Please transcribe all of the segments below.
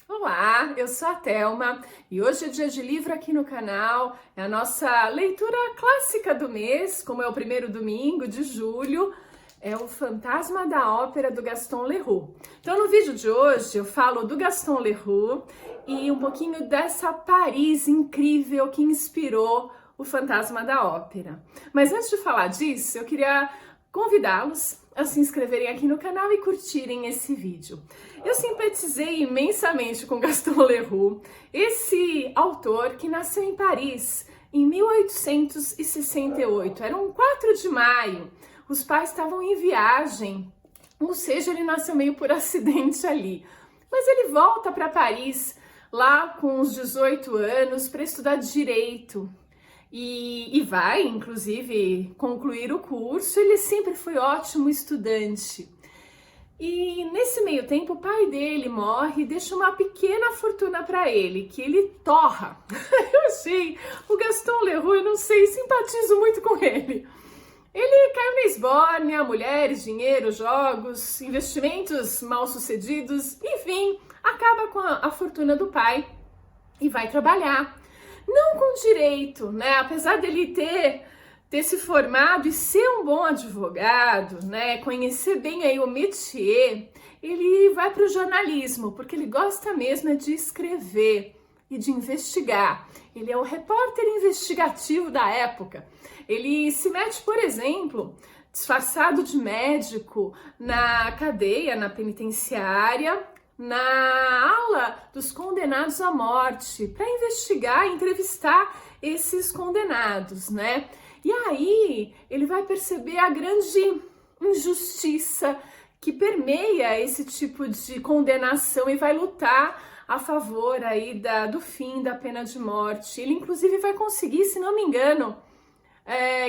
Olá, eu sou a Thelma e hoje é dia de livro aqui no canal. É a nossa leitura clássica do mês, como é o primeiro domingo de julho, é o Fantasma da Ópera do Gaston Leroux. Então no vídeo de hoje eu falo do Gaston Leroux e um pouquinho dessa Paris incrível que inspirou o Fantasma da Ópera. Mas antes de falar disso, eu queria convidá-los a se inscreverem aqui no canal e curtirem esse vídeo. Eu simpatizei imensamente com Gaston Leroux, esse autor que nasceu em Paris em 1868, era um 4 de maio, os pais estavam em viagem, ou seja, ele nasceu meio por acidente ali. Mas ele volta para Paris lá com uns 18 anos para estudar direito. E vai, inclusive, concluir o curso. Ele sempre foi ótimo estudante. E nesse meio tempo, o pai dele morre e deixa uma pequena fortuna para ele, que ele torra. Eu achei o Gaston Leroux, eu não sei, simpatizo muito com ele. Ele caiu na esbórnia, mulheres, dinheiro, jogos, investimentos mal sucedidos, enfim, acaba com a fortuna do pai e vai trabalhar. Não com direito, né? Apesar dele ter se formado e ser um bom advogado, né? Conhecer bem aí o métier, ele vai para o jornalismo, porque ele gosta mesmo de escrever e de investigar. Ele é o repórter investigativo da época. Ele se mete, por exemplo, disfarçado de médico na cadeia, na penitenciária, na ala dos condenados à morte, para investigar e entrevistar esses condenados, né? E aí ele vai perceber a grande injustiça que permeia esse tipo de condenação e vai lutar a favor aí do fim da pena de morte. Ele inclusive vai conseguir, se não me engano,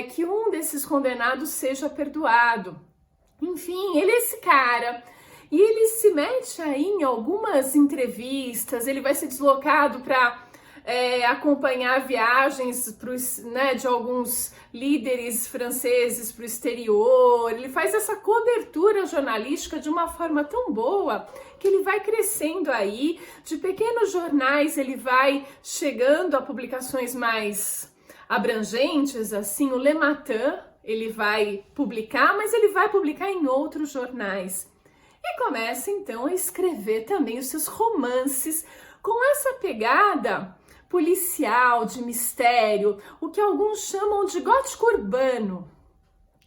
que um desses condenados seja perdoado. Enfim, ele é esse cara. E ele se mete aí em algumas entrevistas, ele vai ser deslocado para acompanhar viagens de alguns líderes franceses para o exterior. Ele faz essa cobertura jornalística de uma forma tão boa que ele vai crescendo aí. De pequenos jornais ele vai chegando a publicações mais abrangentes, assim, o Le Matin ele vai publicar, mas ele vai publicar em outros jornais. E começa então a escrever também os seus romances com essa pegada policial, de mistério, o que alguns chamam de gótico urbano.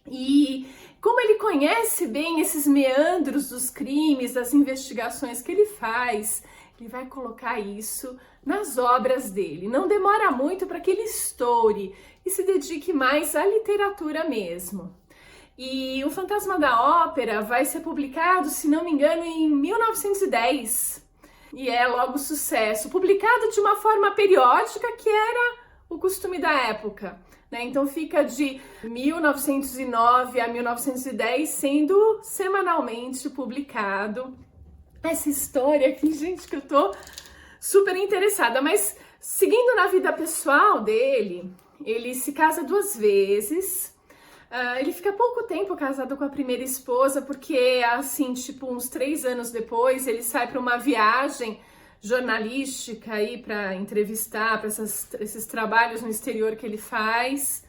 E como ele conhece bem esses meandros dos crimes, das investigações que ele faz, ele vai colocar isso nas obras dele. Não demora muito para que ele estoure e se dedique mais à literatura mesmo. E o Fantasma da Ópera vai ser publicado, se não me engano, em 1910. E é logo sucesso. Publicado de uma forma periódica, que era o costume da época, né? Então fica de 1909 a 1910 sendo semanalmente publicado. Essa história aqui, gente, que eu tô super interessada. Mas seguindo na vida pessoal dele, ele se casa 2 vezes. Ele fica pouco tempo casado com a primeira esposa, porque assim, tipo, uns 3 anos depois, ele sai para uma viagem jornalística aí para entrevistar, para esses trabalhos no exterior que ele faz.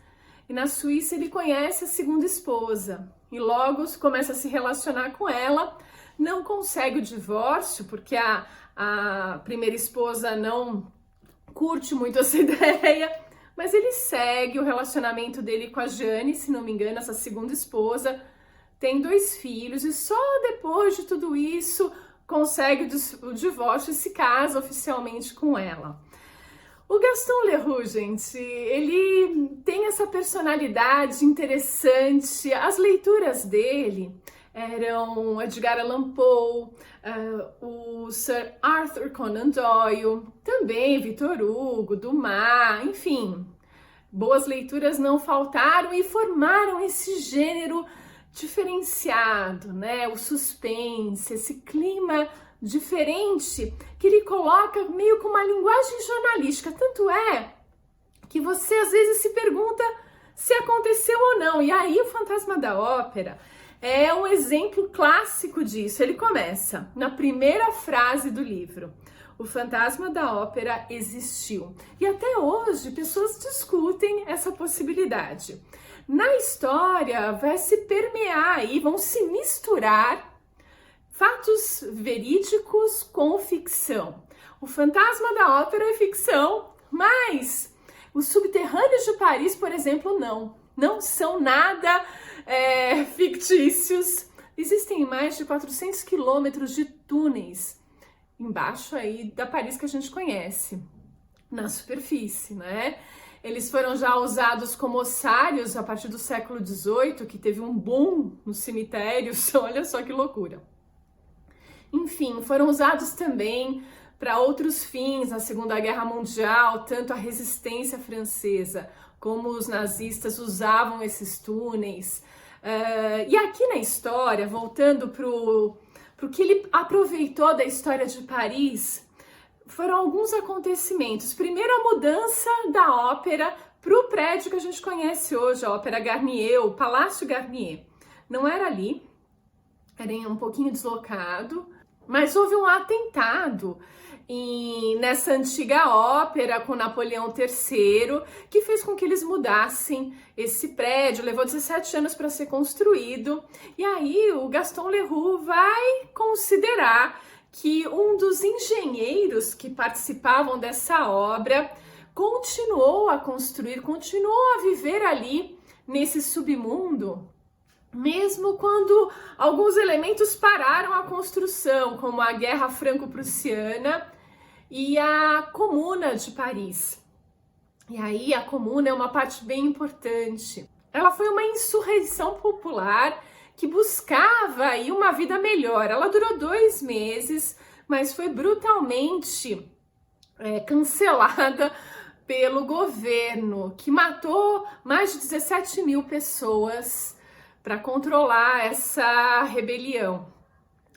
E na Suíça ele conhece a segunda esposa e logo começa a se relacionar com ela. Não consegue o divórcio, porque a primeira esposa não curte muito essa ideia. Mas ele segue o relacionamento dele com a Jane, se não me engano, essa segunda esposa, tem 2 filhos e só depois de tudo isso consegue o divórcio e se casa oficialmente com ela. O Gaston Leroux, gente, ele tem essa personalidade interessante, as leituras dele eram Edgar Allan Poe, o Sir Arthur Conan Doyle, também Victor Hugo, Dumas, enfim, boas leituras não faltaram e formaram esse gênero diferenciado, né? O suspense, esse clima diferente que ele coloca meio com uma linguagem jornalística, tanto é que você às vezes se pergunta se aconteceu ou não. E aí o Fantasma da Ópera é um exemplo clássico disso. Ele começa na primeira frase do livro: o fantasma da ópera existiu. E até hoje pessoas discutem essa possibilidade. Na história vai se permear aí, vão se misturar fatos verídicos com ficção. O fantasma da ópera é ficção, mas os subterrâneos de Paris, por exemplo, não são nada fictícios. Existem mais de 400 quilômetros de túneis embaixo aí da Paris que a gente conhece, na superfície, né? Eles foram já usados como ossários a partir do século XVIII, que teve um boom nos cemitérios, olha só que loucura. Enfim, foram usados também para outros fins na Segunda Guerra Mundial, tanto a resistência francesa como os nazistas usavam esses túneis. E aqui na história, voltando para o que ele aproveitou da história de Paris, foram alguns acontecimentos. Primeiro, a mudança da ópera para o prédio que a gente conhece hoje, a Ópera Garnier, o Palácio Garnier. Não era ali, era um pouquinho deslocado, mas houve um atentado nessa antiga ópera com Napoleão III, que fez com que eles mudassem esse prédio. Levou 17 anos para ser construído. E aí o Gaston Leroux vai considerar que um dos engenheiros que participavam dessa obra continuou a construir, continuou a viver ali nesse submundo, mesmo quando alguns elementos pararam a construção, como a Guerra Franco-Prussiana e a Comuna de Paris. E aí a Comuna é uma parte bem importante. Ela foi uma insurreição popular que buscava aí uma vida melhor. Ela durou 2 meses, mas foi brutalmente cancelada pelo governo, que matou mais de 17 mil pessoas para controlar essa rebelião.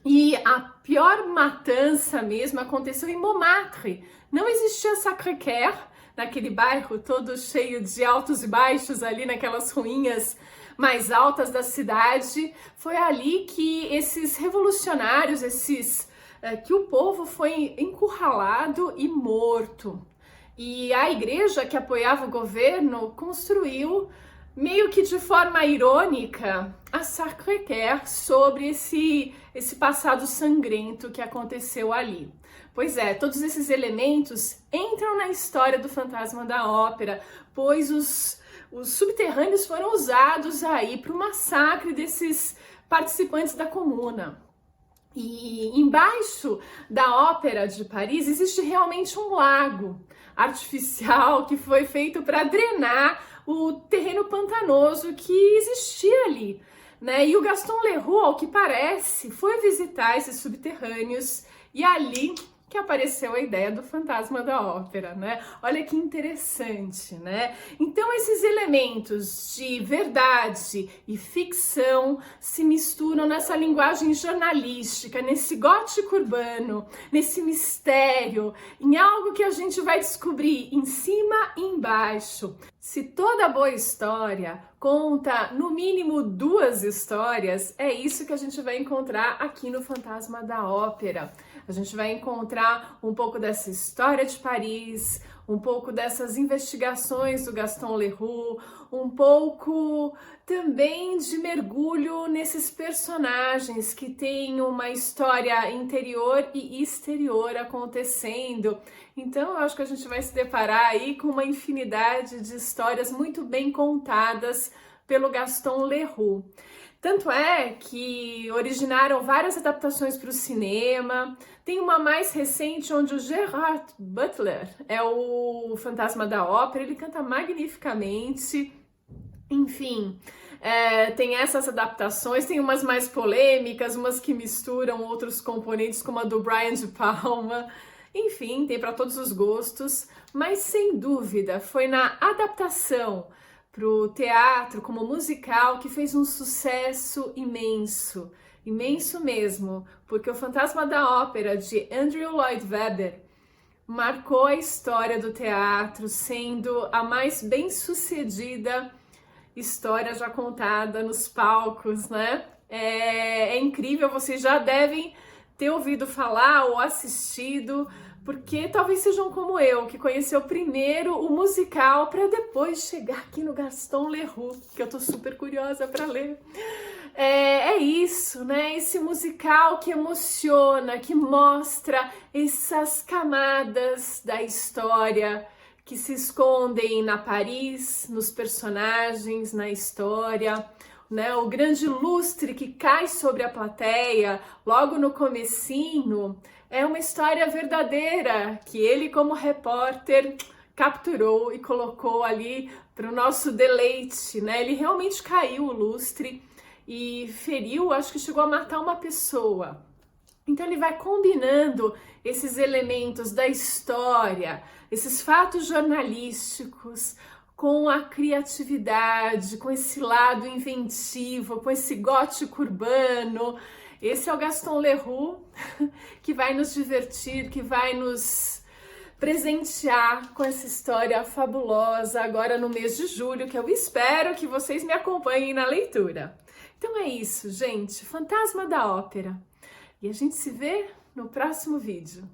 E a pior matança mesmo aconteceu em Montmartre. Não existia Sacré-Cœur, naquele bairro todo cheio de altos e baixos ali naquelas ruínas mais altas da cidade. Foi ali que esses revolucionários, que o povo foi encurralado e morto. E a igreja que apoiava o governo construiu, meio que de forma irônica, a Sacré-Cœur sobre esse passado sangrento que aconteceu ali. Pois é, todos esses elementos entram na história do fantasma da ópera, pois os subterrâneos foram usados aí para o massacre desses participantes da Comuna. E embaixo da Ópera de Paris existe realmente um lago artificial que foi feito para drenar o terreno pantanoso que existia ali, né? E o Gaston Leroux, ao que parece, foi visitar esses subterrâneos e ali que apareceu a ideia do fantasma da ópera, né? Olha que interessante, né? Então esses elementos de verdade e ficção se misturam nessa linguagem jornalística, nesse gótico urbano, nesse mistério, em algo que a gente vai descobrir em cima e embaixo. Se toda boa história conta no mínimo 2 histórias, é isso que a gente vai encontrar aqui no Fantasma da Ópera. A gente vai encontrar um pouco dessa história de Paris, um pouco dessas investigações do Gaston Leroux, um pouco também de mergulho nesses personagens que têm uma história interior e exterior acontecendo. Então eu acho que a gente vai se deparar aí com uma infinidade de histórias muito bem contadas pelo Gaston Leroux. Tanto é que originaram várias adaptações para o cinema. Tem uma mais recente onde o Gerard Butler é o fantasma da ópera, ele canta magnificamente. Enfim, tem essas adaptações, tem umas mais polêmicas, umas que misturam outros componentes, como a do Brian De Palma. Enfim, tem para todos os gostos, mas sem dúvida foi na adaptação para o teatro como musical que fez um sucesso imenso, imenso mesmo, porque o Fantasma da Ópera de Andrew Lloyd Webber marcou a história do teatro, sendo a mais bem-sucedida história já contada nos palcos, né? É incrível, vocês já devem ter ouvido falar ou assistido, porque talvez sejam como eu, que conheceu primeiro o musical para depois chegar aqui no Gaston Leroux, que eu tô super curiosa para ler. É isso, né? Esse musical que emociona, que mostra essas camadas da história que se escondem na Paris, nos personagens, na história, né? O grande lustre que cai sobre a plateia logo no comecinho é uma história verdadeira que ele, como repórter, capturou e colocou ali para o nosso deleite, né? Ele realmente caiu o lustre e feriu, acho que chegou a matar uma pessoa. Então ele vai combinando esses elementos da história, esses fatos jornalísticos, com a criatividade, com esse lado inventivo, com esse gótico urbano. Esse é o Gaston Leroux, que vai nos divertir, que vai nos presentear com essa história fabulosa agora no mês de julho, que eu espero que vocês me acompanhem na leitura. Então é isso, gente. Fantasma da Ópera. E a gente se vê no próximo vídeo.